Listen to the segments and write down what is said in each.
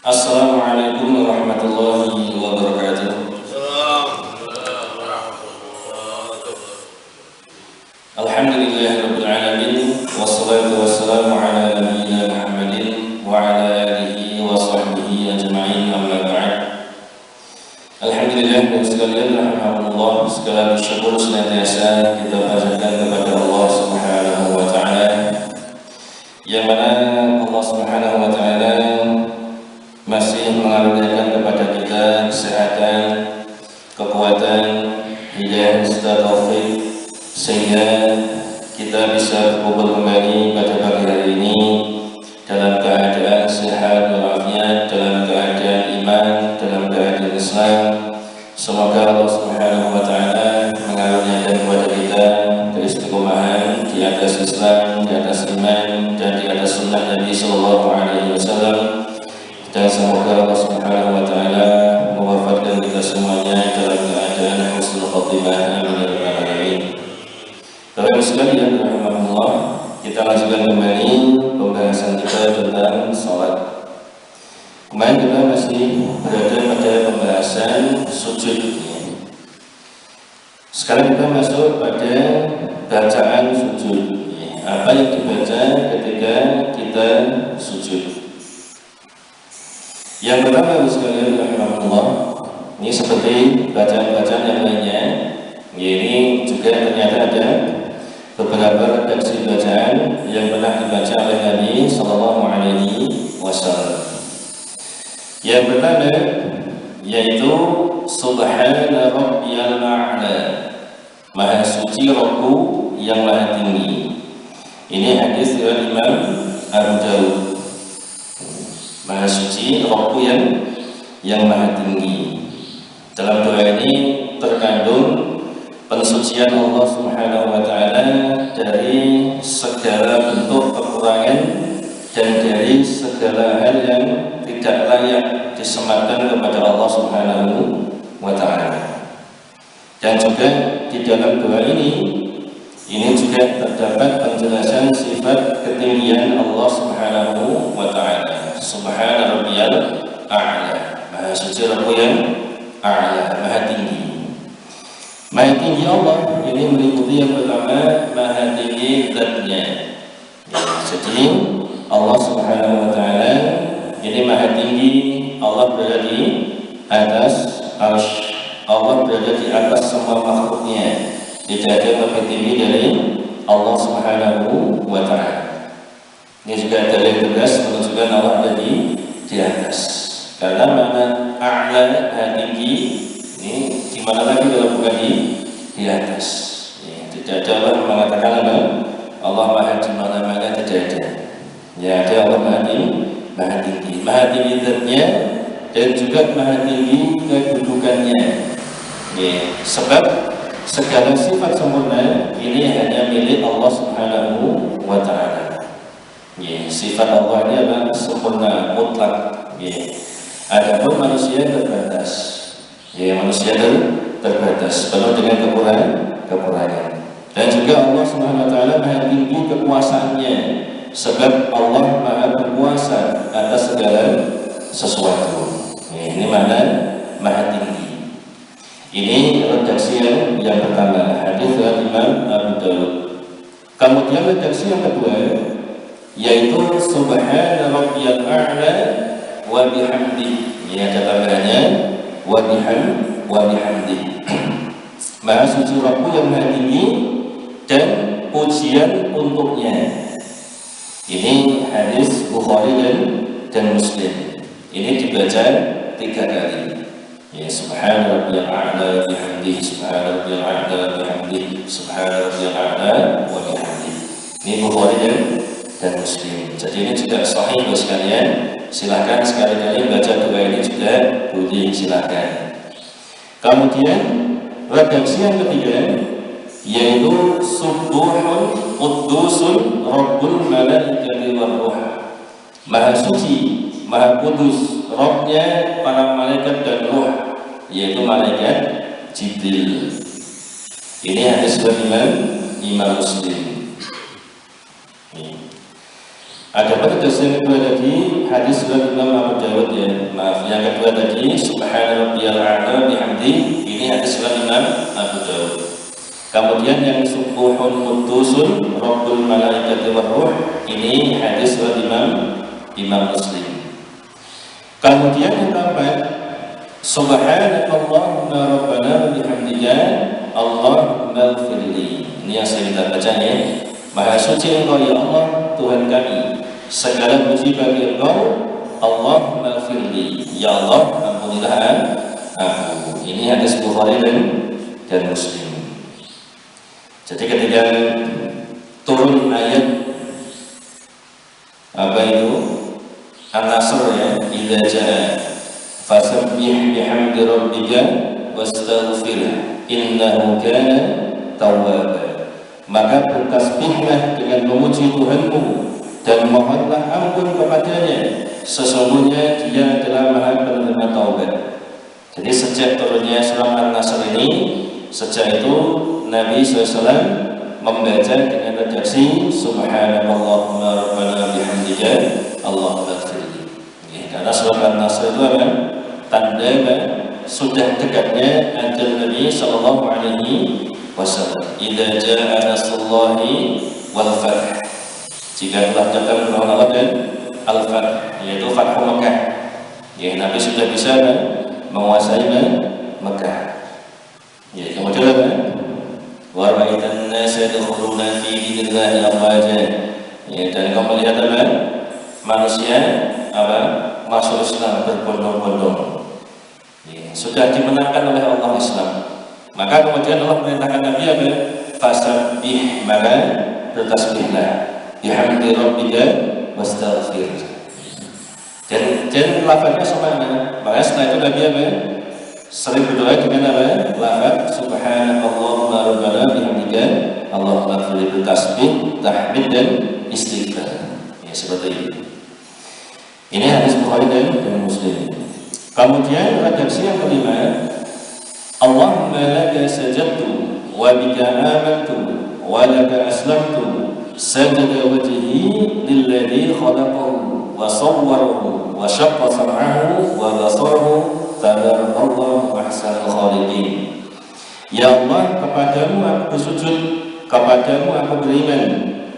Assalamualaikum warahmatullahi wabarakatuh. Alhamdulillahirabbil alamin wassalatu wassalamu ala nabiyyina Muhammadin wa ala alihi wa sahbihi ajma'in, amma ba'd. Alhamdulillah dan sekalian rahimakumullah, segala syukur senantiasa kita panjatkan kepada Allah Subhanahu wa taala, yang mana Allah Subhanahu wa taala masih mengaruniakan kepada kita kesehatan, kekuatan, hidayah serta taufik sehingga kita bisa berkumpul kembali pada pagi hari ini dalam keadaan sehat walafiat, dalam keadaan iman, dalam keadaan Islam. Semoga Allah Subhanahu wa taala mengaruniakan kepada kita keistiqomahan di atas Islam, di atas iman, dan di atas sunnah Nabi sallallahu alaihi wasallam. Dan semoga Allah Subhanahu wa taala mewafatkan kita semuanya dalam keadaan husnul khatimah. Amin ya rabbal alamin. Bapak sekalian rahimakumullah, kita lanjutkan kembali pembahasan kita tentang salat. Kemarin kita masih berada pada pembahasan sujud. Sekarang kita masuk pada bacaan sujud. Apa yang dibaca ketika kita sujud? Yang pertama sekalian rahimahullah, ini seperti bacaan-bacaan yang lainnya. Ini juga ternyata ada beberapa redaksi bacaan yang pernah dibaca oleh Nabi sallallahu alaihi wasallam. Yang pertama yaitu Subhana rabbiyal a'la, Maha suci Rabbku yang maha tinggi. Ini hadis riwayat Imam Abu Dawud. Maha suci Rabbku yang maha tinggi. Dalam doa ini terkandung pensucian Allah Subhanahu wa taala dari segala bentuk kekurangan dan dari segala hal yang tidak layak disematkan kepada Allah Subhanahu wa taala. Dan juga di dalam doa ini juga terdapat penjelasan sifat ketinggian Allah Subhanahu wa taala. Subhana rabbiyal a'la, maha suci Rabb yang a'la, maha tinggi. Maha tinggi Allah ini meliputi yang pertama maha tinggi zatnya. Jadi Allah Subhanahu wa taala ini maha tinggi. Allah berada di atas arsy. Allah berada di atas semua makhluknya. Tidak ada yang lebih tinggi dari Allah Subhanahu wa taala. Ini juga dalil tegas menunjukkan Allah ada di atas. Karena mana a'la, tinggi, ini di mana lagi kalau bukan di atas. Ya, tidak ada Allah mengatakan Allah maha di mana-mana, tidak ada. Ya, ada Allah maha tinggi, maha tinggi zatnya dan juga maha tinggi kedudukannya. Ya, sebab segala sifat sempurna ini hanya milik Allah Subhanahu wa taala. Ya, sifat Allah ini adalah sempurna, mutlak. Ya. Adapun manusia terbatas. Ya, manusia terbatas, penuh dengan kekurangan. Dan juga Allah Subhanahu wa taala maha tinggi kekuasaannya. Sebab Allah maha berkuasa atas segala sesuatu. Ya, ini mana maha tinggi. Ini redaksi yang pertama, hadis dari Imam Abu Dawud. Kemudian redaksi yang kedua yaitu Subhana rabbiyal a'la wa bihamdi. Ini ada tambahannya wa bihamdi. Maha suci Rabbku yang maha tinggi dan pujian untuknya. Ini hadis Bukhari dan Muslim. Ini dibaca 3 kali. Ya, Subhana rabbiyal a'la bihamdihi, Subhana rabbiyal a'la bihamdihi, Subhana rabbiyal a'la wa bihamdihi. Ini Bukhari dan Muslim. Jadi ini juga sahih bagi sekalian. Silahkan sekali-kali baca doa ini juga boleh, silahkan. Kemudian redaksi yang ketiga yaitu Subuhun Qudusun Rabbul Malaikati war Ruh. Maha suci, maha kudus Rabbnya para malaikat dan ruh, yaitu malaikat Jibril. Ini hadis dari Imam Muslim. Ada pada hadis yang kedua tadi, hadis riwayat Imam Abu Dawud ya. Maaf, yang kedua tadi subhana rabbiyal a'la bihamdi, ini hadis riwayat Imam Abu Dawud. Kemudian yang subuhun qudusun rabbul malaikati war ruh, ini hadis riwayat Imam Muslim. Kemudian yang keempat, subhanakallahumma rabbana wa bihamdika Allahumma ighfirli. Ini yang saya kita baca ya. Maha suci Engkau ya Allah Tuhan kami, segala puji bagi Engkau, Allahumma ighfirli, ya Allah ampunilah aku. Ini hadis Bukhari dan Muslim. Jadi ketika turun ayat apa itu An-Nasr ya, idza jaa fasabbih bihamdi rabbika wastaghfir innahu kana tawwaba, maka bertasbihlah dengan memuji Tuhanmu dan mohonlah ampun kepadanya, sesungguhnya Dia adalah Maha penerima taubat. Jadi sejak turunnya surah An-Nasr ini, sejak itu Nabi SAW membaca dengan redaksi subhanallahumma rabbana bihamdika Allahumma ighfirli. Karena surah An-Nasr itu apa? Tanda sudah dekatnya ajal Nabi sallallahu alaihi wasallam. Idza jaa nasrullahi wal fath. Jika telah datang pertolongan Allah dan al-fath, yaitu Fathu Makkah. Ya, Nabi sudah bisa menguasai Makkah. Ya, kemudian apa? Wa ra'aitan nasa yadkhuluna fi dinillahi afwaja. Ya, dan kau melihat apa? Manusia apa? Masuk Islam berbondong-bondong. Ya, sudah dimenangkan oleh Allah Islam. Maka kemudian Allah perintahkan Nabi apa? Fasabbih, maka bertasbihlah bihamdi rabbika wastaghfir. Dan lafaznya sama. Maka setelah itu Nabi apa? Sering berdoa dengan apa? Lafaz subhanallahumma rabbana bihamdika Allahumma ighfirli, bertasbih, tahmid dan istighfar. Ya, seperti itu. Ini hadis Bukhari dan Muslim. Kemudian redaksi yang kelima, Allahumma laka sajadtu wa bika amantu wa laka aslamtu sajada wajhi lilladzi khalaqahu wa sawwarahu wa syaqqa sam'ahu wa basarahu tabarakallahu ahsanul khaliqin. Ya Allah, kepadamu aku bersujud, kepadamu aku beriman,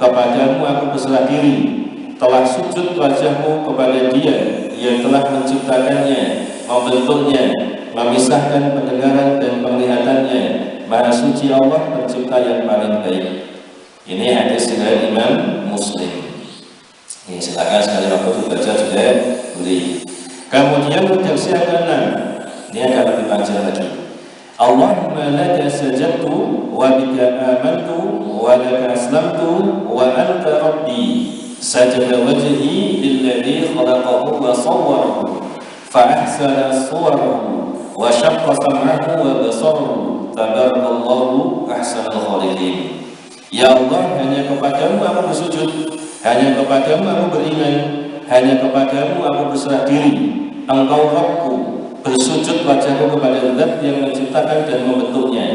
kepadamu aku berserah diri. Telah sujud wajahmu kepada Dia yang telah menciptakannya, membentuknya, memisahkan pendengaran dan penglihatannya. Maha suci Allah, pencipta yang paling baik. Ini hadis dari Imam Muslim. Ini silakan sekali waktu dibaca juga boleh. Kemudian redaksi yang keenam, ini agak lebih panjang lagi. Allahumma laka sajadtu wa bika amantu wa laka aslamtu wa anta rabbi. Sajada wajhi lilladzi khalaqahu wa sawwarahu fa ahsana suwarahu wa syaqqa sam'ahu wa basarahu tabarakallahu ahsanul khaliqin. Ya Allah, hanya kepadamu aku bersujud, hanya kepadamu aku beriman, hanya kepadamu aku berserah diri. Engkau Rabbku, bersujud wajahku kepada Zat yang menciptakan dan membentuknya,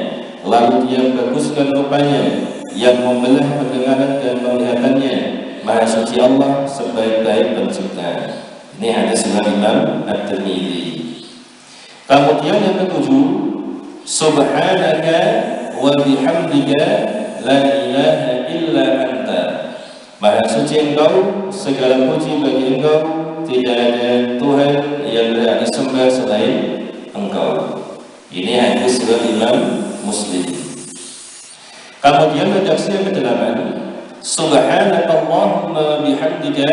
lalu Dia baguskan rupanya yang membelah pendengaran dan penglihatannya. Maha suci Allah, sebaik-baik pencipta. Ini hadis Imam At-Tirmidzi. Kemudian yang ketujuh, subhanaka wa bihamdika la ilaha illa anta. Maha suci Engkau, segala puji bagi Engkau, tidak ada Tuhan yang berhak disembah selain Engkau. Ini hadis Imam Muslim. Kemudian redaksi yang ke-8, subhanakallahumma bihamdika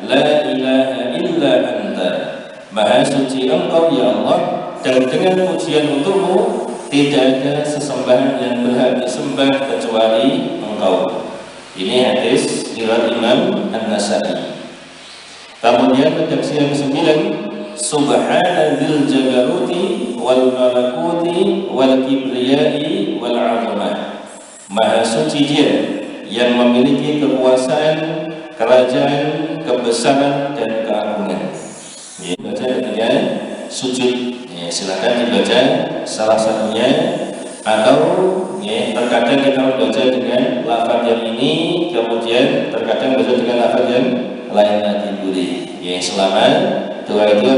la ilaha illa anta. Maha suci Engkau ya Allah, dan dengan pujian untukmu tidak ada sesembahan yang berhak disembah kecuali Engkau. Ini hadis riwayat Imam An-Nasa'i. Kemudian redaksi yang ke-9, subhanadzil jabaruti wal malakuti wal kibriyai wal 'azamah. Maha suci Dia yang memiliki kekuasaan, kerajaan, kebesaran dan keagungan. Ya, baca ketika sujud. Ya, silakan dibaca salah satunya atau ya, terkadang kita membaca dengan lafaz yang ini, kemudian terkadang membaca dengan lafaz yang lain lagi boleh. Ya, selama doa itu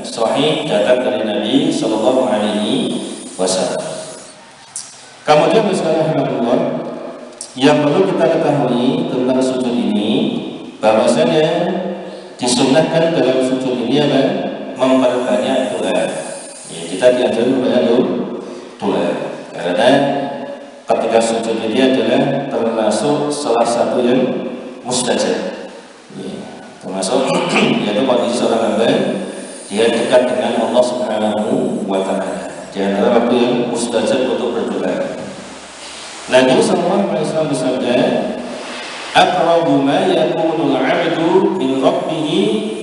sahih datang dari Nabi Sallallahu Alaihi Wasallam. Kemudian Bismillahirrahmanirrahim, yang perlu kita ketahui tentang sujud ini, bahwasanya disunnahkan dalam sujud ini memperbanyak doa. Ya, kita diajarkan banyak doa, karena ketika sujud ini adalah termasuk salah satu yang mustajab. Ya, termasuk yaitu kondisi seorang hamba dia dekat dengan Allah Subhanahu wa Ta'ala. Di antara waktu yang mustajab untuk berdoa. Nabi sallallahu alaihi wasallam bersabda, "Aqrabu ma yakunu al-'abdu min rabbih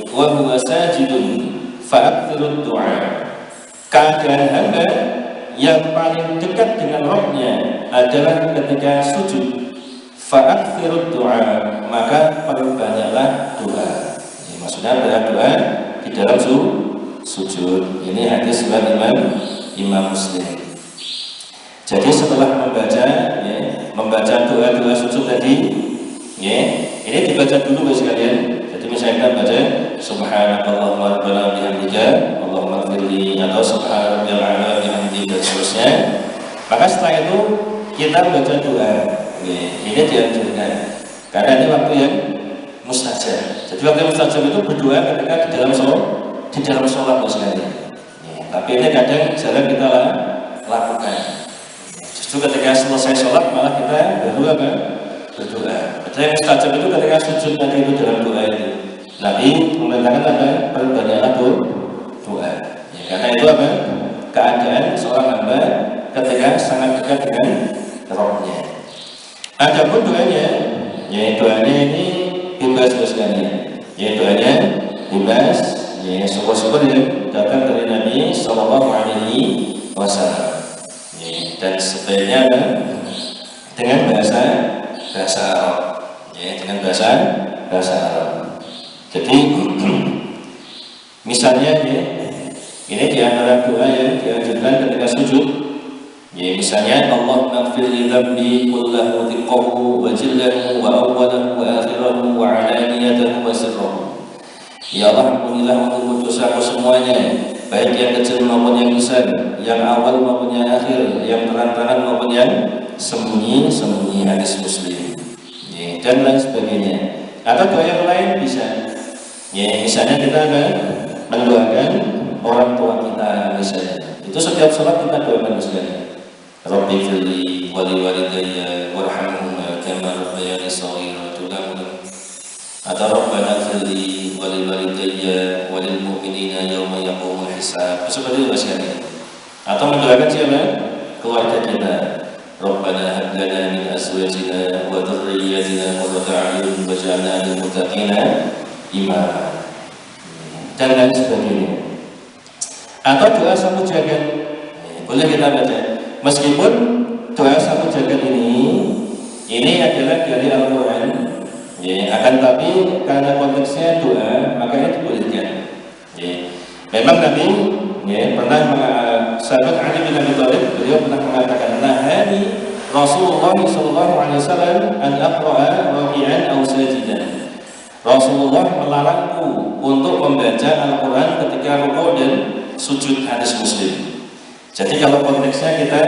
wa huwa sajidun fa'akthirud du'a." Keadaan hamba yang paling dekat dengan Rabb-nya adalah ketika sujud. Fa'akthirud du'a, maka perbanyaklah doa. Ini maksudnya berdoa di dalam sujud. Ini hadis Imam Muslim. Jadi setelah membaca doa-doa sujud tadi, ya, ini dibaca dulu sekalian. Jadi misalnya kita baca Subhanallahumma rabbana bihamdika Allahumma ighfirli, atau Subhanallahumma a'la bihamdi, dan seterusnya. Maka setelah itu kita baca doa. Ya, ini dianjurkan karena ini waktu yang mustajab. Jadi waktu yang mustajab itu berdoa ketika di dalam sholat sekalian. Tapi ini kadang jarang kita lakukan. Justru ketika selesai sholat malah kita berdoa. Berdoa. Yang mustajab itu ketika sujud tadi itu dalam doa itu. Nabi mengatakan perbanyaklah doa. Ya, karena itu keadaan seorang hamba ketika sangat dekat dengan Rabb-nya. Adapun doanya, ya doanya ini bebas sekalian. Ya doanya bebas. Ya, syukur-syukur yang datang dari Nabi Sallallahu Alaihi Wasallam. Ya, dan sebaiknya dengan bahasa Arab. Ya, dengan bahasa Arab. Jadi misalnya ya, ini di antara doa yang dianjurkan ketika sujud. Ya, misalnya Allahumma ighfir li dhanbi kullahu diqqahu wa jillahu wa awwalahu wa akhirahu wa alaniyatahu wa sirrahu. Ya Allah, ampunilah untuk dosaku semuanya, baik yang kecil maupun yang besar, yang awal maupun yang akhir, yang terang-terangan maupun yang sembunyi. Hadis Muslim. Ya, dan lain sebagainya. Atau doa yang lain bisa. Ya, misalnya kita mendoakan orang tua kita misalnya. Itu setiap sholat kita doakan misalnya. Rabbi firli wali walidayya warhamhuma kama rabbayani shaghira. Atau Rabbana firli wali walidayya walil mu'minina yawma yaqumul hisab. Seperti itu sekalian. Atau mendoakan siapa? Keluarga kita. Rabbana hab lana min azwajina wa dhurriyyatina qurrata a'yun waj'alna lil muttaqina imama. Dan lain sebagainya. Atau doa sapu jagat. Boleh kita baca. Meskipun doa sapu jagat ini adalah dari Al-Qur'an. Ya, akan tapi karena konteksnya doa, makanya dibolehkan. Ya. Memang Nabi pernah sahabat Ali bin Abi Thalib, beliau pernah mengatakan, nahani Rasulullah sallallahu alaihi wasallam an aqra'a raki'an aw sajidan. Rasulullah melarangku untuk membaca Al-Qur'an ketika rukuk dan sujud. Hadis Muslim. Jadi kalau konteksnya kita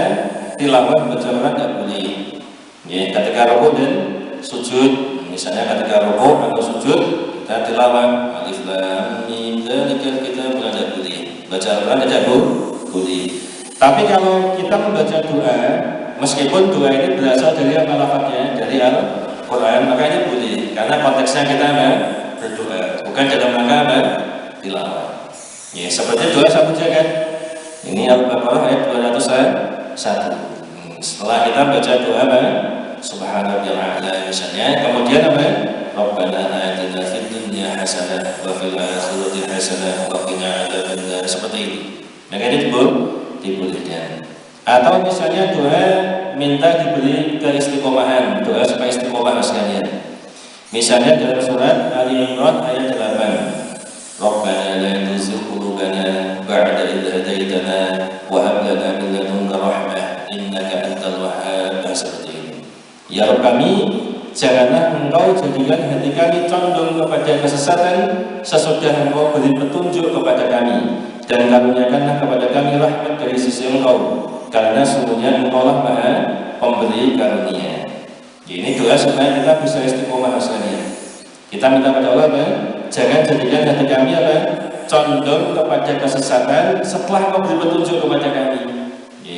tilawah baca Al-Qur'an tidak boleh. Ya, ketika rukuk dan sujud. Misalnya ketika rukuk atau sujud kita tilawah alif lam mim dzalikal kitab la boleh. Baca Al-Qur'an tidak boleh. Tapi kalau kita membaca doa, meskipun doa ini berasal dari lafadznya dari Al-Qur'an, maka ini boleh karena konteksnya kita berdoa, bukan dalam rangka tilawah. Ya, seperti doa sapu jagat. Ini Al-Baqarah ayat 201. Setelah kita baca doa Subhanallahil a'la misalnya, kemudian Rabbana atina fid dunya hasanah wa fil akhirati hasanah wa qina adzabannar, seperti ini. Maka ini dibolehkan. Atau misalnya doa minta diberi keistiqomahan, doa supaya istiqomah sekalian. Misalnya dalam surat Ali Imran ayat 8. Rabbana la tuzigh qulubana ba'da idh hadaitana wa hab lana min ladunka rahmah innaka antal wahhab, seperti ini. Ya Rabb kami, janganlah Engkau jadikan hati kami condong kepada kesesatan sesudah Engkau beri petunjuk kepada kami, dan karuniakanlah kepada kami rahmat dari sisi Engkau, karena sungguhnya Engkau lah Maha Pemberi karunia. Ini doa supaya kita bisa istiqomah sekalian. Kita minta pada Allah, jangan jadikan hati kami condong kepada kesesatan setelah Engkau beri petunjuk kepada kami.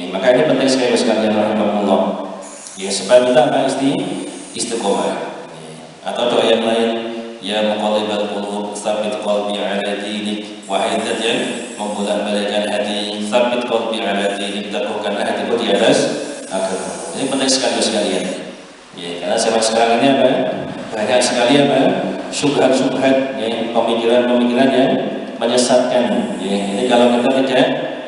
Maka ini penting sekali sekalian rahimahullah. Supaya kita istiqomah. Atau doa yang lain, ya muqallibal qulub tsabbit qalbi ala dinik, wahai zat yang membolak-balikkan hati, tsabbit qalbi ala dinik, teguhkanlah hatiku di atas agama. Ini penting sekalian. Karena zaman sekarang ini banyak sekali syubhat-syubhat, pemikiran-pemikiran yang menyesatkan. Ini kalau kita tidak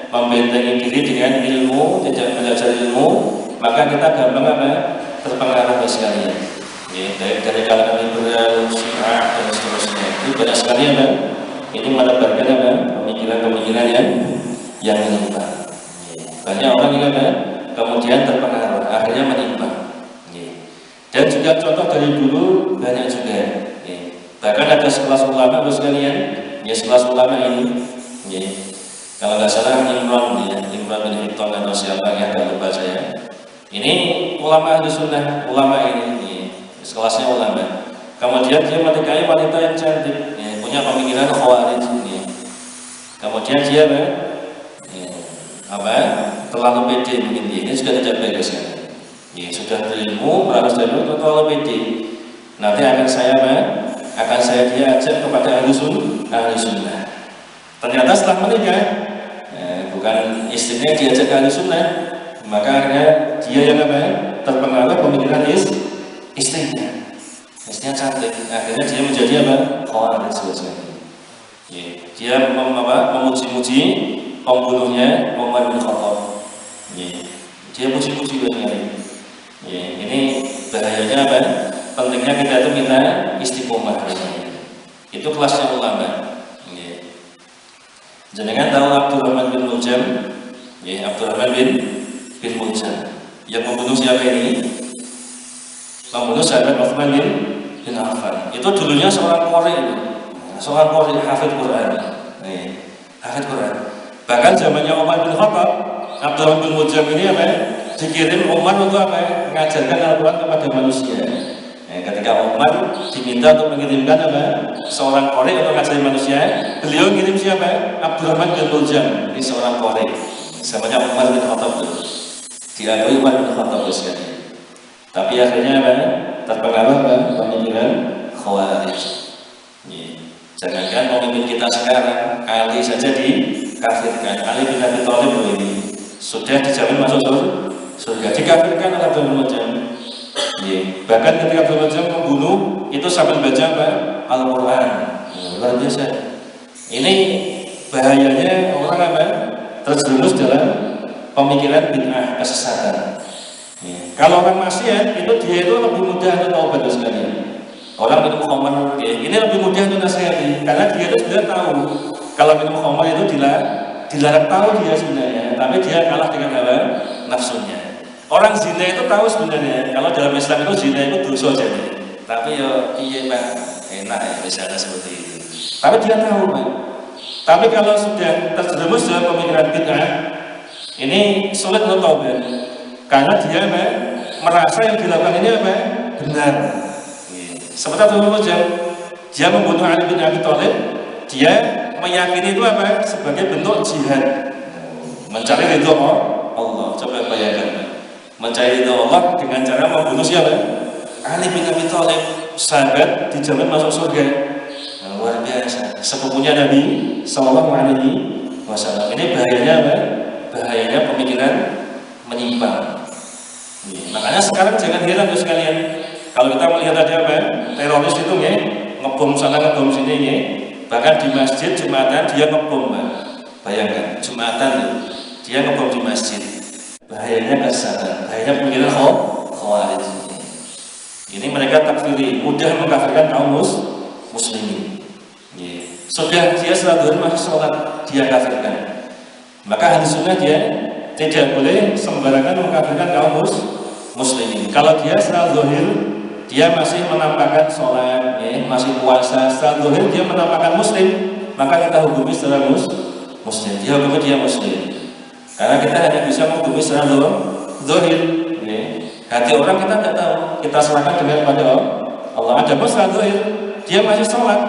membentengi diri dengan ilmu, tidak belajar ilmu, maka kita gampang terpengaruh sekalian. Dari kalangan liberal, syiah dan seterusnya. Itu banyak sekali ini menebarkan pemikiran-pemikiran yang menyimpang. Banyak orang yang kemudian terpengaruh, akhirnya menyimpang. Dan juga contoh dari dulu banyak juga. Bahkan ada sekelas ulama sekalian, sekelas ulama ini. Kalau nggak salah Imran bin Hitton atau siapa yang nggak lupa saya. Ini ulama ahli sunnah, ulama ini sekelasnya ulama. Kemudian dia menikahi wanita yang cantik, punya pemikiran khawarij. Kemudian dia terlalu pede mungkin ini juga tidak baik sekali. Sudah berilmu, harus terlalu pede. Nanti akan saya dia ajak kepada ahli sunnah. Ternyata setelah menikah, bukan istrinya diajak ke ahli sunnah, maka akhirnya dia yang terpengaruh pemikiran istrinya cantik, akhirnya dia menjadi khawarij sebetulnya. Dia memuji-muji pembunuhnya Umar bin Khattab. Dia puji-puji banyak. Ini bahayanya pentingnya kita itu minta istiqomah. Itu kelasnya ulama. Jenengan tahu Abdurrahman bin Muljam? Abdurrahman bin Muljam yang membunuh siapa ini? Membunuh sahabat Utsman bin Affan. Itu dulunya seorang qori, hafidz Quran. Hafidz Quran. Bahkan zamannya Umar bin Khattab, Abdurrahman bin Muljam ini dikirim Umar untuk mengajarkan Al-Quran kepada manusia. Ketika Umar diminta untuk mengirimkan seorang qori untuk mengajarkan manusia, beliau ngirim siapa? Abdurrahman bin Muljam. Ini seorang qori. Zamannya Umar bin Khattab itu. Diakui Umar bin Khattab sekali. Tapi akhirnya terpengaruh pemikiran khawarij. Jangankan pemimpin kita sekarang, Ali saja dikafirkan. Ali bin Abi Thalib ini sudah dijamin masuk surga, dikafirkan oleh Abdurrahman bin Muljam. Bahkan ketika Abdurrahman bin Muljam membunuh itu sambil baca Al-Quran. Luar biasa. Ini bahayanya orang terjerumus dalam pemikiran bid'ah, kesesatan. Kalau orang maksiat itu dia itu lebih mudah untuk taubat sekalian. Orang minum khamr ini lebih mudah untuk nasihati karena dia itu sudah tahu kalau minum khamr itu dilarang, tahu dia sebenarnya, tapi dia kalah dengan hawa nafsunya. Orang zina itu tahu sebenarnya kalau dalam Islam itu zina itu dosa jadi. Tapi iya Pak, enak ya misalnya seperti itu. Tapi dia tahu Pak. Tapi kalau sudah terjerumus dalam pemikiran bid'ah, ini sulit untuk taubat. Karena dia merasa yang dilakukan ini benar. Seperti Abdurrahman bin Muljam, dia membunuh Ali bin Abi Thalib, dia meyakini itu sebagai bentuk jihad, mencari ridho Allah. Coba bayangkan, mencari ridho Allah dengan cara membunuh siapa? Ali bin Abi Thalib, sahabat dijamin masuk surga. Luar biasa. Sepupunya Nabi Sallallahu Alaihi Wasallam. Ini bahayanya bahayanya pemikiran menyimpang. Makanya sekarang jangan heran sekalian kalau kita melihat ada teroris itu ngebom sana ngebom sini bahkan di masjid Jumatan dia ngebom bayangkan Jumatan dia ngebom di masjid. Bahayanya kesana, bahayanya pemikiran khawarij. Ini mereka takfiri, mudah mengkafirkan kaum muslimin. Sudah dia sholat masih sholat dia kafirkan. Maka ahli sunnah dia tidak boleh sembarangan mengkafirkan kaum muslimin. Kalau dia secara zahir dia masih menampakkan sholat, ya, masih puasa, secara zahir dia menampakkan muslim, maka kita hukumi secara muslim. Dia hukumi dia muslim. Karena kita hanya bisa menghukumi secara zahir. Ya. Hati orang kita tidak tahu. Kita serahkan dengan pada Allah. Ada secara zahir dia masih sholat,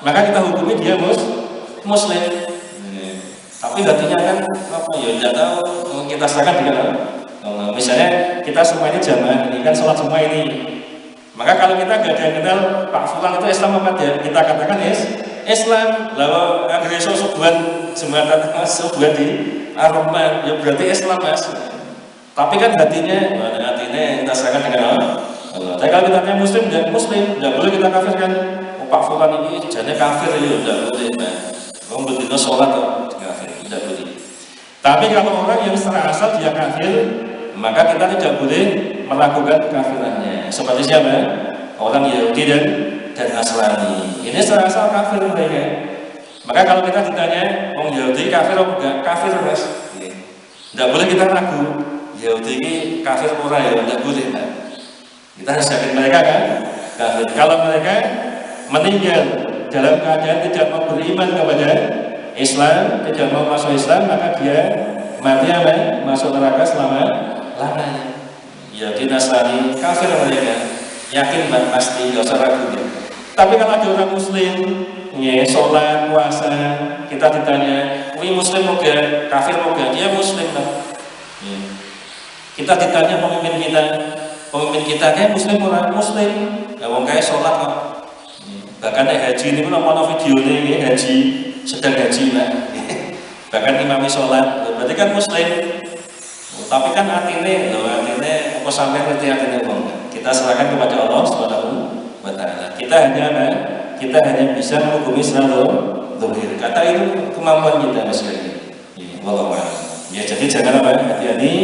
maka kita hukumi dia muslim. Tapi hatinya kan apa ya tidak tahu, kita serahkan dengan Allah. Misalnya kita semua ini jamaah ini kan sholat semua ini, maka kalau kita nggak ada yang kenal Pak Fulan itu Islam apa dia, kita katakan Islam. Lalu agresor sebuah jembatan sebuah di Ar-Rahman ya berarti Islam mas. Tapi kan hatinya kita serahkan dengan Allah. Tapi kalau kita tanya muslim dan muslim tidak boleh kita kafirkan. Pak Fulan ini jadinya kafir ya tidak boleh. Kamu betina sholat kafir tidak boleh. Tapi kalau orang yang secara asal dia kafir, maka kita tidak boleh melakukan kafirannya. Seperti siapa? Orang Yahudi dan Nasrani. Ini secara asal kafir mereka. Maka kalau kita ditanya, orang Yahudi kafir atau enggak? Kafir mas. Tidak boleh kita ragu. Yahudi ini kafir murah ya, tidak boleh kan? Kita harus yakin mereka kan kafir. Kalau mereka meninggal dalam keadaan tidak mau beriman kepada Islam, tidak mau masuk Islam, maka dia mati apa? Masuk neraka selama-lamanya. Ya di Nasrani kafir mereka, yakin banget pasti, nggak usah ragu ya. Tapi kalau ada orang muslim, ya sholat, puasa, kita ditanya, wih muslim mau gak? Kafir mau gak? Dia muslim kan? Ya. Kita ditanya pemimpin kita kayak muslim orang muslim, nggak mau kayak sholat kok. Bahkan haji ini pun ada video ini haji sedang haji lah. Bahkan imami sholat, berarti kan muslim. Tapi kan artinya apa sampai ngerti artinya kita serahkan kepada Allah Subhanahu wa Ta'ala. Kita hanya bisa menghukumi secara zahir. Kata itu kemampuan kita sekali. Ya jadi jangan hati-hati.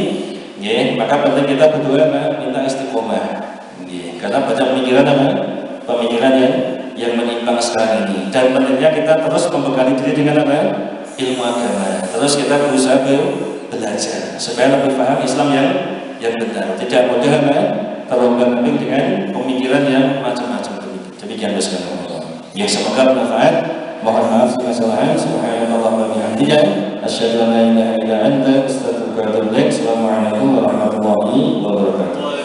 Ya, maka penting kita berdoa minta istiqomah. Ya, karena banyak pemikiran yang menyimpang sekarang ini. Dan pentingnya kita terus membekali diri dengan ilmu agama. Terus kita berusaha belajar supaya lebih paham Islam yang benar. Tidak mudah terombang-ambing dengan pemikiran yang macam-macam. Demikian sekalian. Ya semoga bermanfaat. Mohon maaf kesalahan. Subhanallah wa bihamdihi asyhadu an la ilaha illa anta astaghfiruka wa atubu ilaik. Assalamualaikum warahmatullahi wabarakatuh.